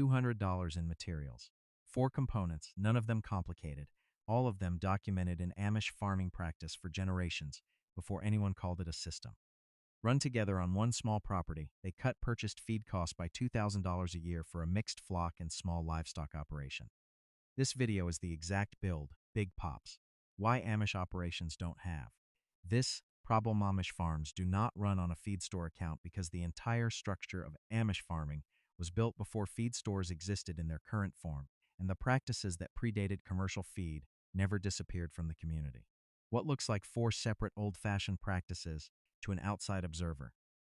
$200 in materials. 4 components, none of them complicated, all of them documented in Amish farming practice for generations before anyone called it a system. Run together on one small property, they cut purchased feed costs by $2,000 a year for a mixed flock and small livestock operation. This video is the exact build, big pops. Why Amish operations don't have. This problem Amish farms do not run on a feed store account because the entire structure of Amish farming was built before feed stores existed in their current form, and the practices that predated commercial feed never disappeared from the community. What looks like 4 separate old-fashioned practices to an outside observer: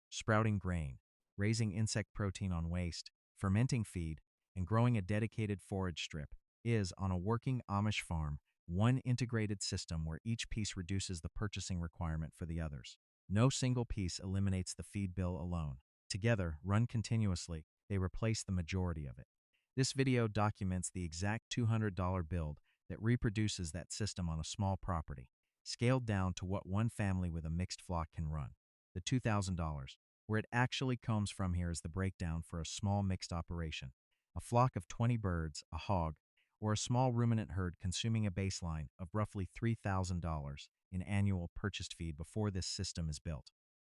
sprouting grain, raising insect protein on waste, fermenting feed, and growing a dedicated forage strip is, on a working Amish farm, one integrated system where each piece reduces the purchasing requirement for the others. No single piece eliminates the feed bill alone. Together, run continuously, they replace the majority of it. This video documents the exact $200 build that reproduces that system on a small property, scaled down to what one family with a mixed flock can run. The $2,000. Where it actually comes from here is the breakdown for a small mixed operation. A flock of 20 birds, a hog, or a small ruminant herd consuming a baseline of roughly $3,000 in annual purchased feed before this system is built.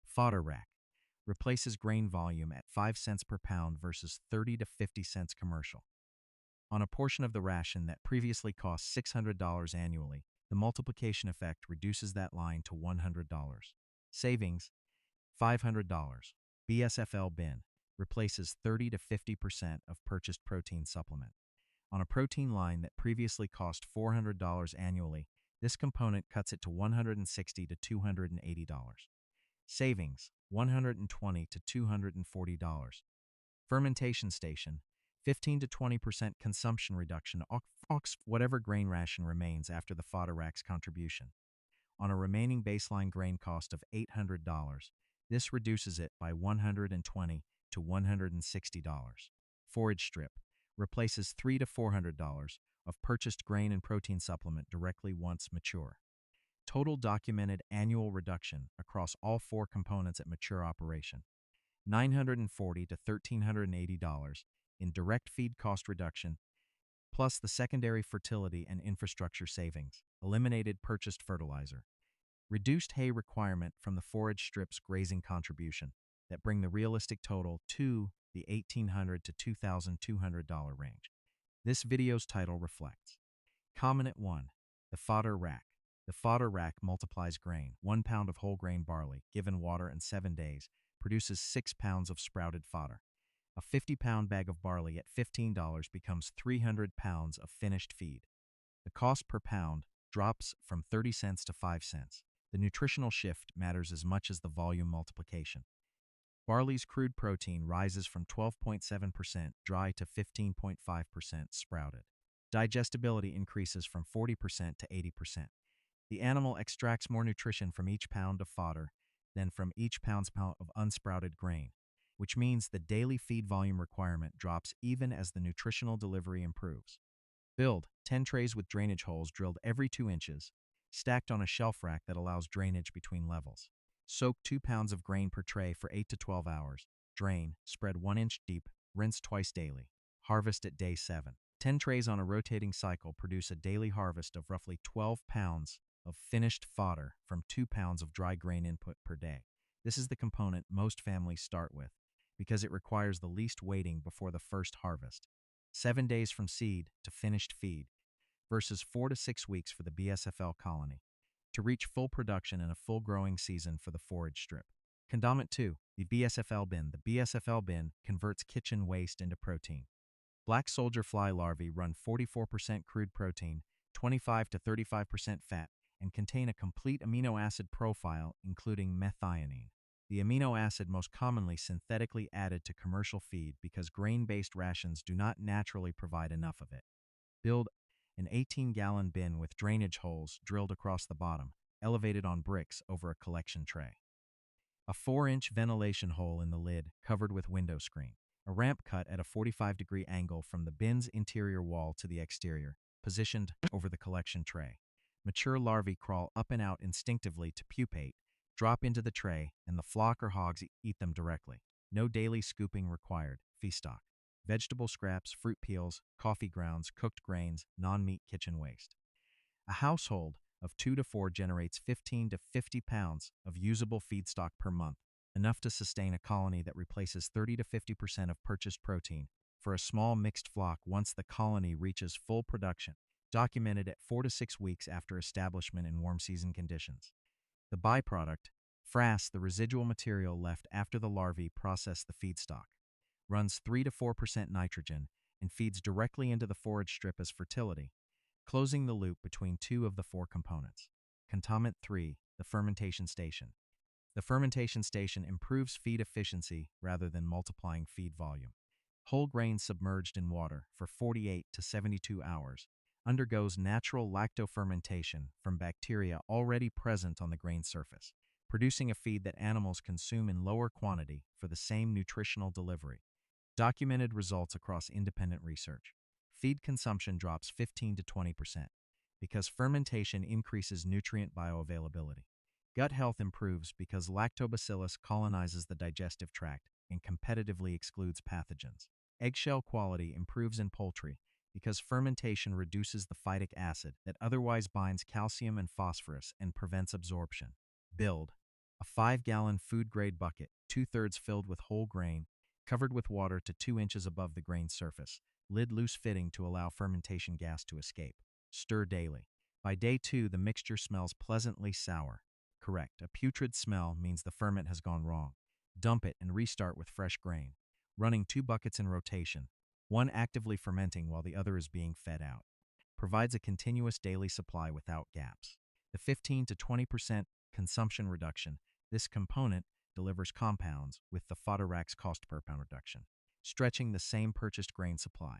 Fodder rack replaces grain volume at 5 cents per pound versus 30 to 50 cents commercial. On a portion of the ration that previously cost $600 annually, the multiplication effect reduces that line to $100. Savings, $500. BSFL bin replaces 30 to 50% of purchased protein supplement. On a protein line that previously cost $400 annually, this component cuts it to $160 to $280. Savings, $120 to $240. Fermentation station, 15 to 20% consumption reduction off whatever grain ration remains after the fodder rack's contribution. On a remaining baseline grain cost of $800, this reduces it by $120 to $160. Forage strip replaces $300 to $400 of purchased grain and protein supplement directly once mature. Total documented annual reduction across all 4 components at mature operation: $940 to $1,380 in direct feed cost reduction, plus the secondary fertility and infrastructure savings, eliminated purchased fertilizer, reduced hay requirement from the forage strip's grazing contribution, that bring the realistic total to the $1,800 to $2,200 range. This video's title reflects. Comment 1. The fodder rack. The fodder rack multiplies grain. 1 pound of whole grain barley, given water and 7 days, produces 6 pounds of sprouted fodder. A 50-pound bag of barley at $15 becomes 300 pounds of finished feed. The cost per pound drops from 30 cents to 5 cents. The nutritional shift matters as much as the volume multiplication. Barley's crude protein rises from 12.7% dry to 15.5% sprouted. Digestibility increases from 40% to 80%. The animal extracts more nutrition from each pound of fodder than from each pound of unsprouted grain, which means the daily feed volume requirement drops even as the nutritional delivery improves. Build 10 trays with drainage holes drilled every 2 inches, stacked on a shelf rack that allows drainage between levels. Soak 2 pounds of grain per tray for 8 to 12 hours. Drain, spread 1 inch deep, rinse twice daily. Harvest at day 7. 10 trays on a rotating cycle produce a daily harvest of roughly 12 pounds of finished fodder from 2 pounds of dry grain input per day. This is the component most families start with, because it requires the least waiting before the first harvest. 7 days from seed to finished feed, versus 4 to 6 weeks for the BSFL colony, to reach full production in a full growing season for the forage strip. Condiment 2, the BSFL bin. The BSFL bin converts kitchen waste into protein. Black soldier fly larvae run 44% crude protein, 25 to 35% fat, and contain a complete amino acid profile including methionine, the amino acid most commonly synthetically added to commercial feed because grain-based rations do not naturally provide enough of it. Build an 18-gallon bin with drainage holes drilled across the bottom, elevated on bricks over a collection tray. A 4-inch ventilation hole in the lid covered with window screen. A ramp cut at a 45-degree angle from the bin's interior wall to the exterior, positioned over the collection tray. Mature larvae crawl up and out instinctively to pupate, drop into the tray, and the flock or hogs eat them directly. No daily scooping required. Feedstock. vegetable scraps, fruit peels, coffee grounds, cooked grains, non-meat kitchen waste. A household of 2 to 4 generates 15 to 50 pounds of usable feedstock per month, enough to sustain a colony that replaces 30 to 50% of purchased protein for a small mixed flock once the colony reaches full production, documented at 4 to 6 weeks after establishment in warm season conditions. The byproduct, frass, the residual material left after the larvae process the feedstock, runs 3 to 4% nitrogen and feeds directly into the forage strip as fertility, closing the loop between two of the four components. Component 3, the fermentation station. The fermentation station improves feed efficiency rather than multiplying feed volume. Whole grain submerged in water for 48 to 72 hours undergoes natural lactofermentation from bacteria already present on the grain surface, producing a feed that animals consume in lower quantity for the same nutritional delivery. Documented results across independent research. Feed consumption drops 15 to 20% because fermentation increases nutrient bioavailability. Gut health improves because lactobacillus colonizes the digestive tract and competitively excludes pathogens. Eggshell quality improves in poultry because fermentation reduces the phytic acid that otherwise binds calcium and phosphorus and prevents absorption. Build a 5-gallon food-grade bucket, 2/3 filled with whole grain, covered with water to 2 inches above the grain surface, lid loose fitting to allow fermentation gas to escape. Stir daily. By day 2, the mixture smells pleasantly sour. Correct. A putrid smell means the ferment has gone wrong. Dump it and restart with fresh grain, running 2 buckets in rotation, one actively fermenting while the other is being fed out. Provides a continuous daily supply without gaps. The 15 to 20% consumption reduction, this component delivers compounds with the FODDER cost per pound reduction, stretching the same purchased grain supply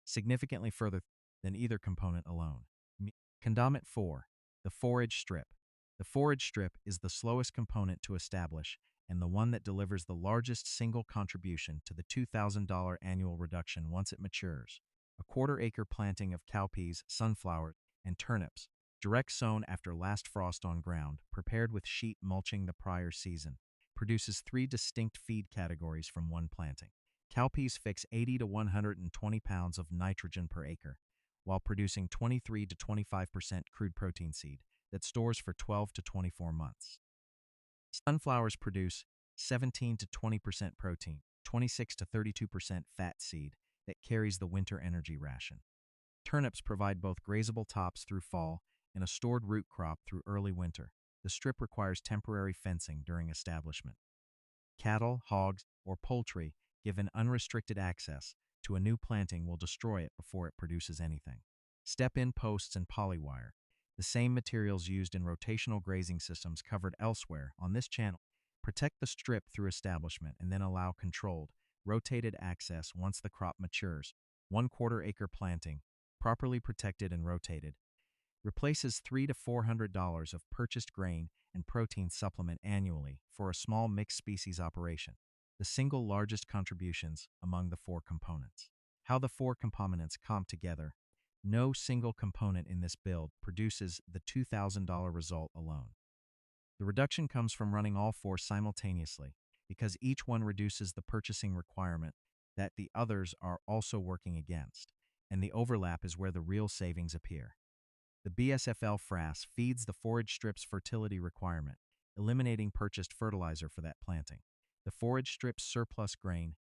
significantly further than either component alone. Component 4, the forage strip. The forage strip is the slowest component to establish and the one that delivers the largest single contribution to the $2,000 annual reduction once it matures. A quarter-acre planting of cowpeas, sunflowers, and turnips, direct sown after last frost on ground, prepared with sheet mulching the prior season, produces 3 distinct feed categories from one planting. Cowpeas fix 80 to 120 pounds of nitrogen per acre, while producing 23 to 25% crude protein seed that stores for 12 to 24 months. Sunflowers produce 17 to 20% protein, 26 to 32% fat seed that carries the winter energy ration. Turnips provide both grazable tops through fall and a stored root crop through early winter. The strip requires temporary fencing during establishment. Cattle, hogs, or poultry given unrestricted access to a new planting will destroy it before it produces anything. Step-in posts and polywire, the same materials used in rotational grazing systems covered elsewhere on this channel, protect the strip through establishment and then allow controlled, rotated access once the crop matures. 1/4 acre planting, properly protected and rotated, replaces $300 to $400 of purchased grain and protein supplement annually for a small mixed species operation, the single largest contributions among the 4 components. How the 4 components comp together. No single component in this build produces the $2,000 result alone. The reduction comes from running all 4 simultaneously because each one reduces the purchasing requirement that the others are also working against, and the overlap is where the real savings appear. The BSFL frass feeds the forage strip's fertility requirement, eliminating purchased fertilizer for that planting. The forage strip's surplus grain,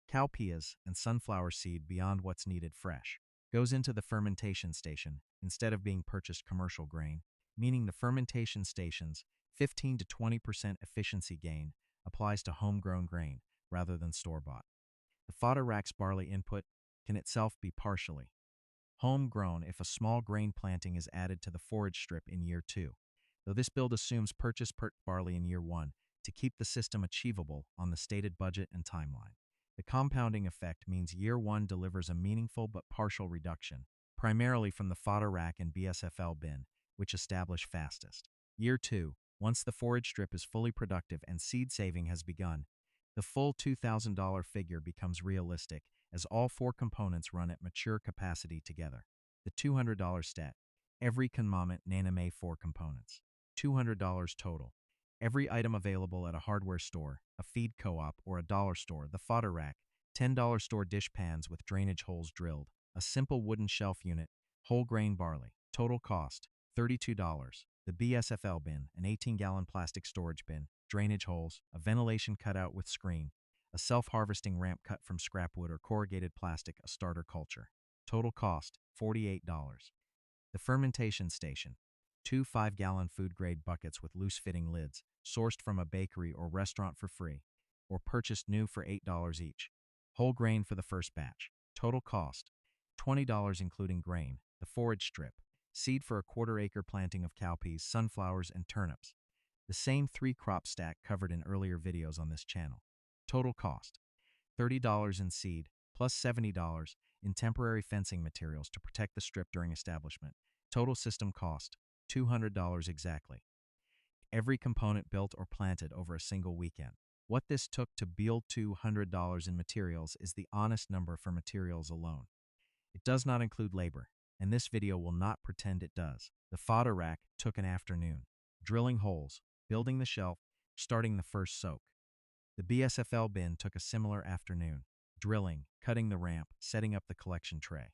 cowpeas, and sunflower seed beyond what's needed fresh, goes into the fermentation station instead of being purchased commercial grain, meaning the fermentation station's 15 to 20% efficiency gain applies to homegrown grain rather than store-bought. The FODDER barley input can itself be partially homegrown if a small grain planting is added to the forage strip in year 2, though this build assumes purchased barley in year 1 to keep the system achievable on the stated budget and timeline. The compounding effect means year 1 delivers a meaningful but partial reduction, primarily from the FODDER and BSFL bin, which establish fastest. Year 2, once the forage strip is fully productive and seed saving has begun, the full $2,000 figure becomes realistic as all 4 components run at mature capacity together. The $200 stat. Every component nanome 4 components. $200 total. Every item available at a hardware store, a feed co-op, or a dollar store, the FODDER $10 store dish pans with drainage holes drilled, a simple wooden shelf unit, whole grain barley. Total cost, $32. The BSFL bin, an 18-gallon plastic storage bin, drainage holes, a ventilation cutout with screen, a self-harvesting ramp cut from scrap wood or corrugated plastic, a starter culture. Total cost, $48. The fermentation station, two 5-gallon food-grade buckets with loose-fitting lids, sourced from a bakery or restaurant for free, or purchased new for $8 each. Whole grain for the first batch. Total cost, $20 including grain. The forage strip, seed for a quarter-acre planting of cowpeas, sunflowers, and turnips. The same 3-crop stack covered in earlier videos on this channel. Total cost, $30 in seed, plus $70 in temporary fencing materials to protect the strip during establishment. Total system cost, $200 exactly. Every component built or planted over a single weekend. What this took to build $200 in materials is the honest number for materials alone. It does not include labor, and this video will not pretend it does. The fodder rack took an afternoon. Drilling holes, building the shelf, starting the first soak. The BSFL bin took a similar afternoon. Drilling, cutting the ramp, setting up the collection tray.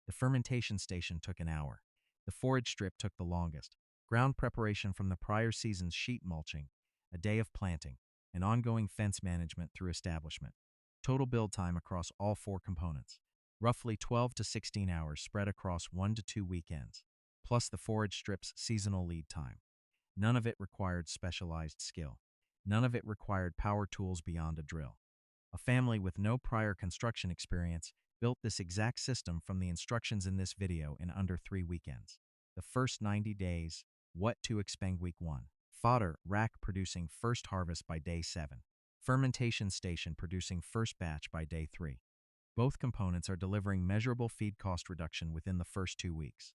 The fermentation station took an hour. The forage strip took the longest. Ground preparation from the prior season's sheet mulching, a day of planting, and ongoing fence management through establishment. Total build time across all 4 components, roughly 12 to 16 hours spread across 1 to 2 weekends, plus the forage strip's seasonal lead time. None of it required specialized skill. None of it required power tools beyond a drill. A family with no prior construction experience built this exact system from the instructions in this video in under 3 weekends. The first 90 days, what to expect week 1. Fodder rack producing first harvest by day 7. Fermentation station producing first batch by day 3. Both components are delivering measurable feed cost reduction within the first 2 weeks.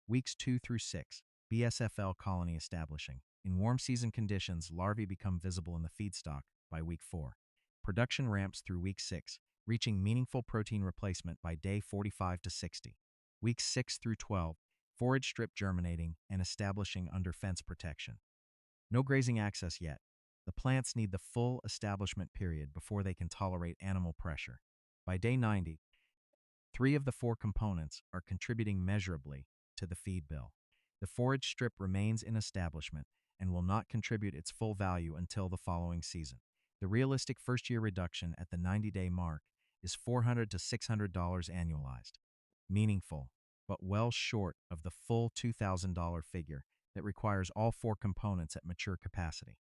Weeks 2 through 6, BSFL colony establishing. In warm season conditions, larvae become visible in the feedstock by week 4. Production ramps through week 6, reaching meaningful protein replacement by day 45 to 60. Weeks 6 through 12, forage strip germinating and establishing under fence protection. No grazing access yet. The plants need the full establishment period before they can tolerate animal pressure. By day 90, 3 of the 4 components are contributing measurably to the feed bill. The forage strip remains in establishment and will not contribute its full value until the following season. The realistic first-year reduction at the 90-day mark is $400 to $600 annualized. Meaningful, but well short of the full $2,000 figure that requires all 4 components at mature capacity.